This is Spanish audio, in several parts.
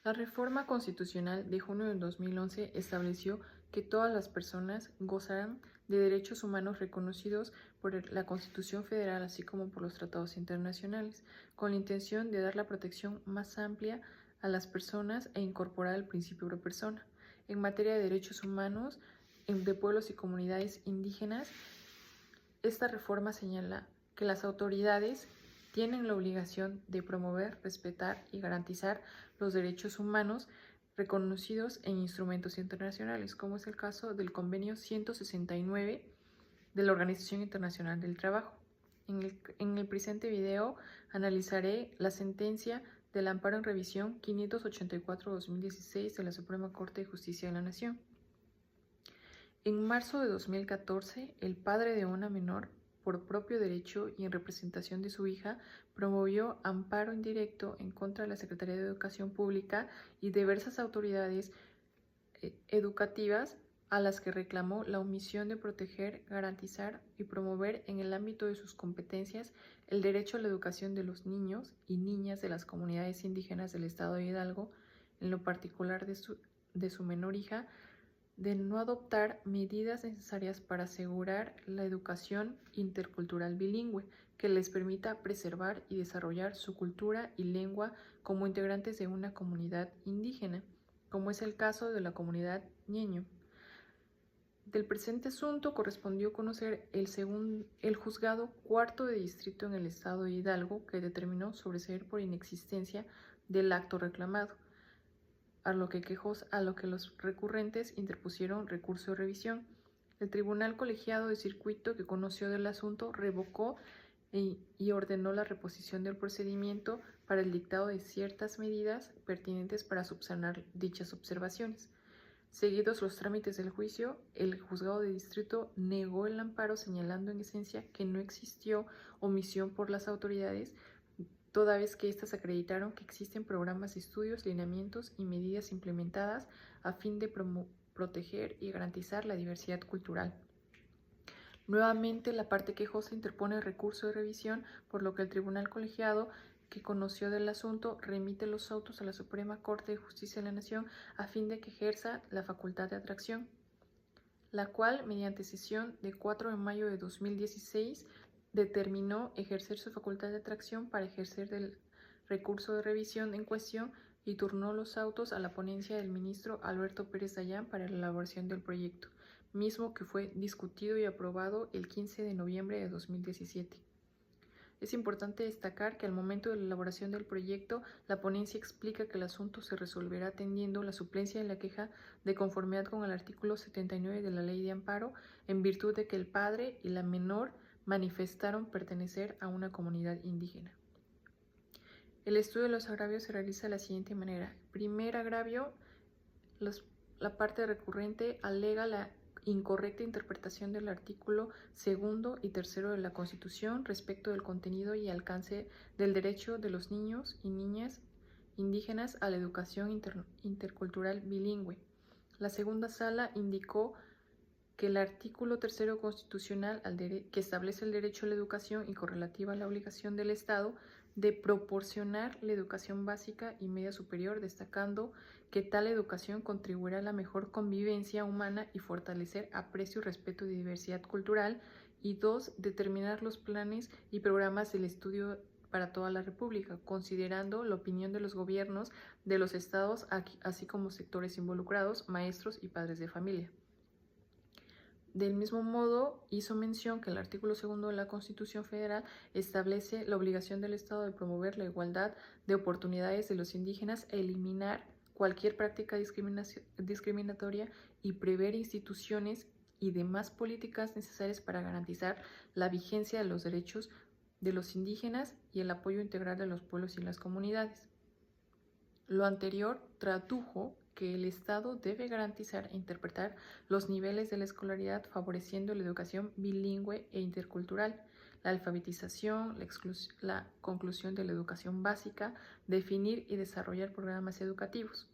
La reforma constitucional de junio de 2011 estableció que todas las personas gozarán de derechos humanos reconocidos por la Constitución Federal, así como por los tratados internacionales, con la intención de dar la protección más amplia a las personas e incorporar el principio pro persona. En materia de derechos humanos de pueblos y comunidades indígenas, esta reforma señala que las autoridades tienen la obligación de promover, respetar y garantizar los derechos humanos reconocidos en instrumentos internacionales, como es el caso del Convenio 169 de la Organización Internacional del Trabajo. En el presente video analizaré la sentencia del Amparo en Revisión 584-2016 de la Suprema Corte de Justicia de la Nación. En marzo de 2014, el padre de una menor, por propio derecho y en representación de su hija, promovió amparo indirecto en contra de la Secretaría de Educación Pública y diversas autoridades educativas a las que reclamó la omisión de proteger, garantizar y promover en el ámbito de sus competencias el derecho a la educación de los niños y niñas de las comunidades indígenas del estado de Hidalgo, en lo particular de su menor hija, de no adoptar medidas necesarias para asegurar la educación intercultural bilingüe que les permita preservar y desarrollar su cultura y lengua como integrantes de una comunidad indígena, como es el caso de la comunidad ñeño. Del presente asunto correspondió conocer el juzgado cuarto de distrito en el estado de Hidalgo, que determinó sobreseer por inexistencia del acto reclamado, a lo que los recurrentes interpusieron recurso de revisión. El Tribunal Colegiado de Circuito, que conoció del asunto, revocó y ordenó la reposición del procedimiento para el dictado de ciertas medidas pertinentes para subsanar dichas observaciones. Seguidos los trámites del juicio, el juzgado de distrito negó el amparo, señalando en esencia que no existió omisión por las autoridades, toda vez que éstas acreditaron que existen programas de estudios, lineamientos y medidas implementadas a fin de proteger y garantizar la diversidad cultural. Nuevamente, la parte quejosa interpone recurso de revisión, por lo que el Tribunal Colegiado, que conoció del asunto, remite los autos a la Suprema Corte de Justicia de la Nación a fin de que ejerza la facultad de atracción, la cual, mediante sesión de 4 de mayo de 2016, determinó ejercer su facultad de atracción para ejercer del recurso de revisión en cuestión y turnó los autos a la ponencia del ministro Alberto Pérez Dayán para la elaboración del proyecto, mismo que fue discutido y aprobado el 15 de noviembre de 2017. Es importante destacar que al momento de la elaboración del proyecto, la ponencia explica que el asunto se resolverá atendiendo la suplencia de la queja de conformidad con el artículo 79 de la Ley de Amparo, en virtud de que el padre y la menor manifestaron pertenecer a una comunidad indígena. El estudio de los agravios se realiza de la siguiente manera. Primer agravio, la parte recurrente alega la incorrecta interpretación del artículo 2 y 3 de la Constitución respecto del contenido y alcance del derecho de los niños y niñas indígenas a la educación intercultural bilingüe. La segunda sala indicó que el artículo 3 constitucional, que establece el derecho a la educación y correlativa a la obligación del Estado de proporcionar la educación básica y media superior, destacando que tal educación contribuirá a la mejor convivencia humana y fortalecer aprecio y respeto de diversidad cultural. Y 2, determinar los planes y programas del estudio para toda la República, considerando la opinión de los gobiernos de los estados, así como sectores involucrados, maestros y padres de familia. Del mismo modo, hizo mención que el artículo 2 de la Constitución Federal establece la obligación del Estado de promover la igualdad de oportunidades de los indígenas e eliminar cualquier práctica discriminatoria y prever instituciones y demás políticas necesarias para garantizar la vigencia de los derechos de los indígenas y el apoyo integral de los pueblos y las comunidades. Lo anterior tradujo que el Estado debe garantizar e interpretar los niveles de la escolaridad, favoreciendo la educación bilingüe e intercultural, la alfabetización, la conclusión de la educación básica, definir y desarrollar programas educativos.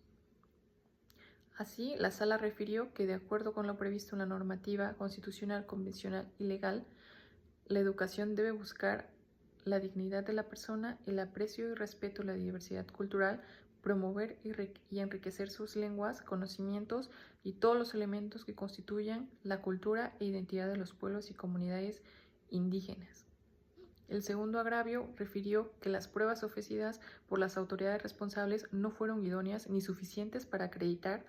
Así, la Sala refirió que, de acuerdo con lo previsto en la normativa constitucional, convencional y legal, la educación debe buscar la dignidad de la persona, el aprecio y respeto a la diversidad cultural, promover y enriquecer sus lenguas, conocimientos y todos los elementos que constituyan la cultura e identidad de los pueblos y comunidades indígenas. El segundo agravio refirió que las pruebas ofrecidas por las autoridades responsables no fueron idóneas ni suficientes para acreditar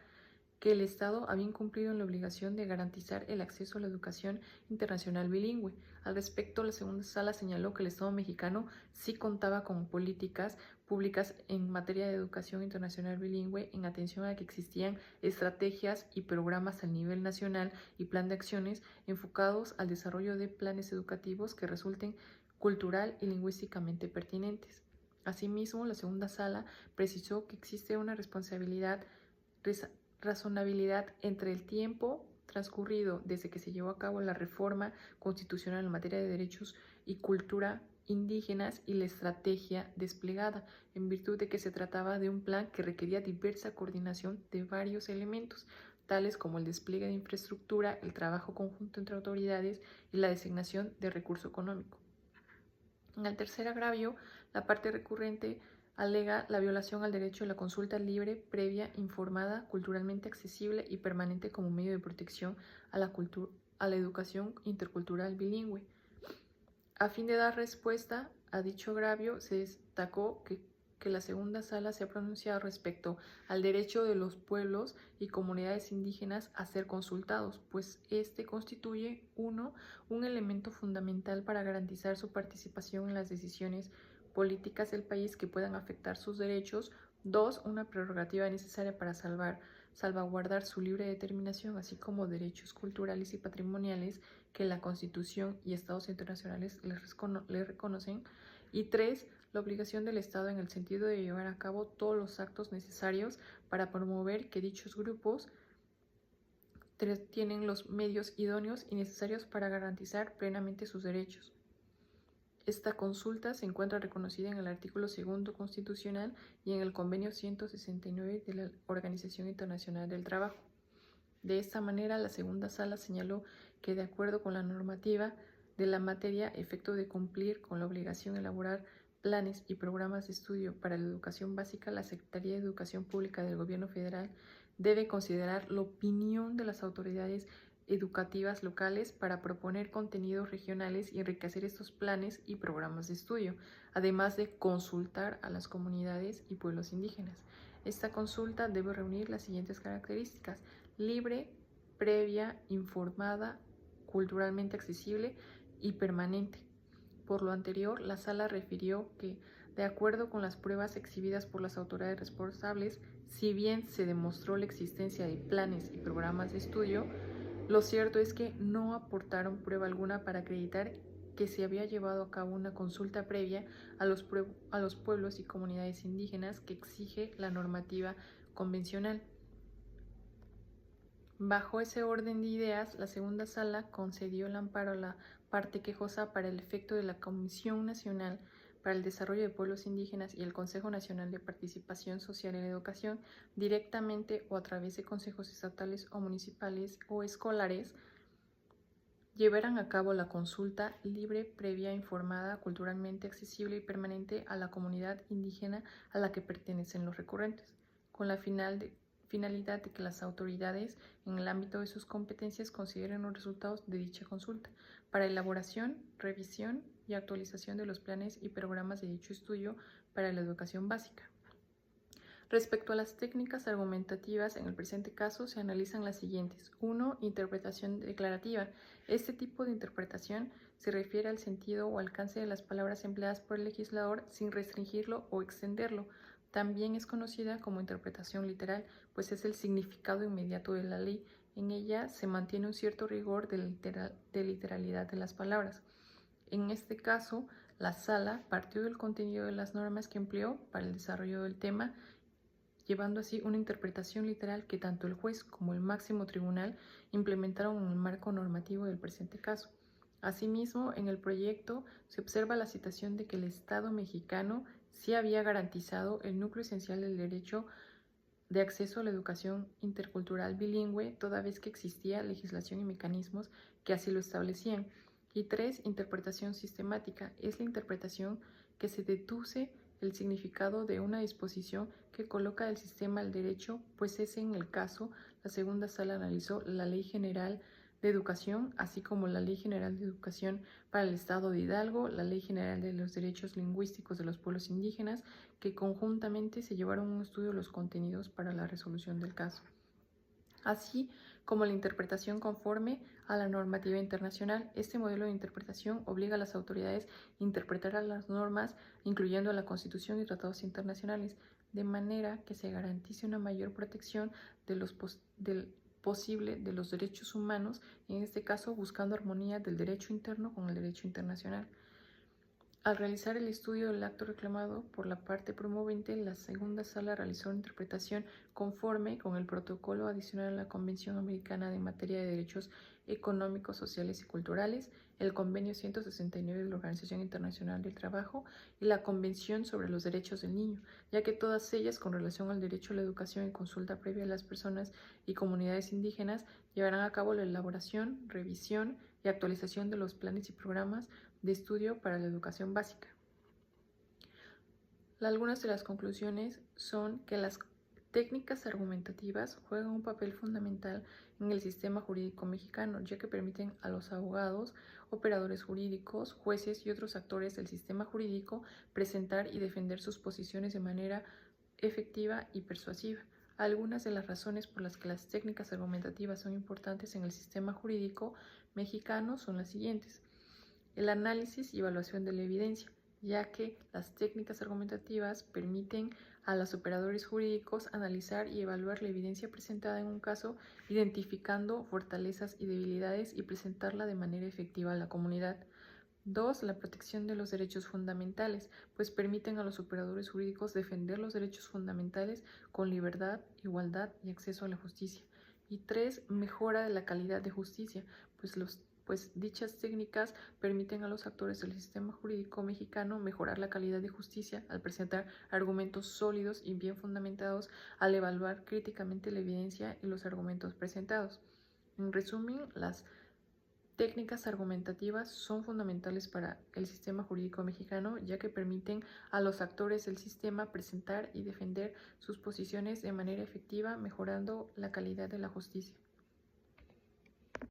que el Estado había incumplido en la obligación de garantizar el acceso a la educación internacional bilingüe. Al respecto, la segunda sala señaló que el Estado mexicano sí contaba con políticas públicas en materia de educación internacional bilingüe en atención a que existían estrategias y programas a nivel nacional y plan de acciones enfocados al desarrollo de planes educativos que resulten cultural y lingüísticamente pertinentes. Asimismo, la segunda sala precisó que existe una razonabilidad entre el tiempo transcurrido desde que se llevó a cabo la reforma constitucional en materia de derechos y cultura indígenas y la estrategia desplegada, en virtud de que se trataba de un plan que requería diversa coordinación de varios elementos, tales como el despliegue de infraestructura, el trabajo conjunto entre autoridades y la designación de recurso económico. En el tercer agravio, la parte recurrente alega la violación al derecho a la consulta libre, previa, informada, culturalmente accesible y permanente como medio de protección a la educación intercultural bilingüe. A fin de dar respuesta a dicho agravio, se destacó que la segunda sala se ha pronunciado respecto al derecho de los pueblos y comunidades indígenas a ser consultados, pues este constituye, 1, un elemento fundamental para garantizar su participación en las decisiones políticas del país que puedan afectar sus derechos, 2, una prerrogativa necesaria para salvaguardar su libre determinación, así como derechos culturales y patrimoniales que la Constitución y estados internacionales les reconocen, y 3, la obligación del Estado en el sentido de llevar a cabo todos los actos necesarios para promover que dichos grupos tienen los medios idóneos y necesarios para garantizar plenamente sus derechos. Esta consulta se encuentra reconocida en el artículo 2 constitucional y en el convenio 169 de la Organización Internacional del Trabajo. De esta manera, la segunda sala señaló que, de acuerdo con la normativa de la materia, efecto de cumplir con la obligación de elaborar planes y programas de estudio para la educación básica, la Secretaría de Educación Pública del Gobierno Federal debe considerar la opinión de las autoridades educativas locales para proponer contenidos regionales y enriquecer estos planes y programas de estudio, además de consultar a las comunidades y pueblos indígenas. Esta consulta debe reunir las siguientes características: libre, previa, informada, culturalmente accesible y permanente. Por lo anterior, la sala refirió que, de acuerdo con las pruebas exhibidas por las autoridades responsables, si bien se demostró la existencia de planes y programas de estudio, lo cierto es que no aportaron prueba alguna para acreditar que se había llevado a cabo una consulta previa a los pueblos y comunidades indígenas que exige la normativa convencional. Bajo ese orden de ideas, la segunda sala concedió el amparo a la parte quejosa para el efecto de la Comisión Nacional para el Desarrollo de Pueblos Indígenas y el Consejo Nacional de Participación Social en la Educación, directamente o a través de consejos estatales o municipales o escolares, llevaran a cabo la consulta libre, previa, informada, culturalmente accesible y permanente a la comunidad indígena a la que pertenecen los recurrentes, con la finalidad de que las autoridades, en el ámbito de sus competencias, consideren los resultados de dicha consulta para elaboración, revisión y actualización de los planes y programas de dicho estudio para la educación básica. Respecto a las técnicas argumentativas, en el presente caso se analizan las siguientes. 1. Interpretación declarativa. Este tipo de interpretación se refiere al sentido o alcance de las palabras empleadas por el legislador sin restringirlo o extenderlo. También es conocida como interpretación literal, pues es el significado inmediato de la ley. En ella se mantiene un cierto rigor de literalidad de las palabras. En este caso, la sala partió del contenido de las normas que empleó para el desarrollo del tema, llevando así una interpretación literal que tanto el juez como el máximo tribunal implementaron en el marco normativo del presente caso. Asimismo, en el proyecto se observa la citación de que el Estado mexicano sí había garantizado el núcleo esencial del derecho de acceso a la educación intercultural bilingüe, toda vez que existía legislación y mecanismos que así lo establecían. Y 3. Interpretación sistemática. Es la interpretación que se deduce el significado de una disposición que coloca del sistema al derecho, pues ese en el caso, la segunda sala analizó la Ley General de Educación, así como la Ley General de Educación para el Estado de Hidalgo, la Ley General de los Derechos Lingüísticos de los Pueblos Indígenas, que conjuntamente se llevaron a un estudio de los contenidos para la resolución del caso, así como la interpretación conforme a la normativa internacional. Este modelo de interpretación obliga a las autoridades a interpretar las normas, incluyendo la Constitución y tratados internacionales, de manera que se garantice una mayor protección del posible de los derechos humanos, en este caso buscando armonía del derecho interno con el derecho internacional. Al realizar el estudio del acto reclamado por la parte promovente, la segunda sala realizó una interpretación conforme con el protocolo adicional a la Convención Americana en materia de derechos económicos, sociales y culturales, el Convenio 169 de la Organización Internacional del Trabajo y la Convención sobre los Derechos del Niño, ya que todas ellas, con relación al derecho a la educación y consulta previa a las personas y comunidades indígenas, llevarán a cabo la elaboración, revisión y actualización de los planes y programas de estudio para la educación básica. Algunas de las conclusiones son que las técnicas argumentativas juegan un papel fundamental en el sistema jurídico mexicano, ya que permiten a los abogados, operadores jurídicos, jueces y otros actores del sistema jurídico presentar y defender sus posiciones de manera efectiva y persuasiva. Algunas de las razones por las que las técnicas argumentativas son importantes en el sistema jurídico mexicano son las siguientes: el análisis y evaluación de la evidencia, ya que las técnicas argumentativas permiten a los operadores jurídicos analizar y evaluar la evidencia presentada en un caso, identificando fortalezas y debilidades y presentarla de manera efectiva a la comunidad. 2. La protección de los derechos fundamentales, pues permiten a los operadores jurídicos defender los derechos fundamentales con libertad, igualdad y acceso a la justicia. Y 3. Mejora de la calidad de justicia, pues dichas técnicas permiten a los actores del sistema jurídico mexicano mejorar la calidad de justicia al presentar argumentos sólidos y bien fundamentados, al evaluar críticamente la evidencia y los argumentos presentados. En resumen, las técnicas argumentativas son fundamentales para el sistema jurídico mexicano, ya que permiten a los actores del sistema presentar y defender sus posiciones de manera efectiva, mejorando la calidad de la justicia.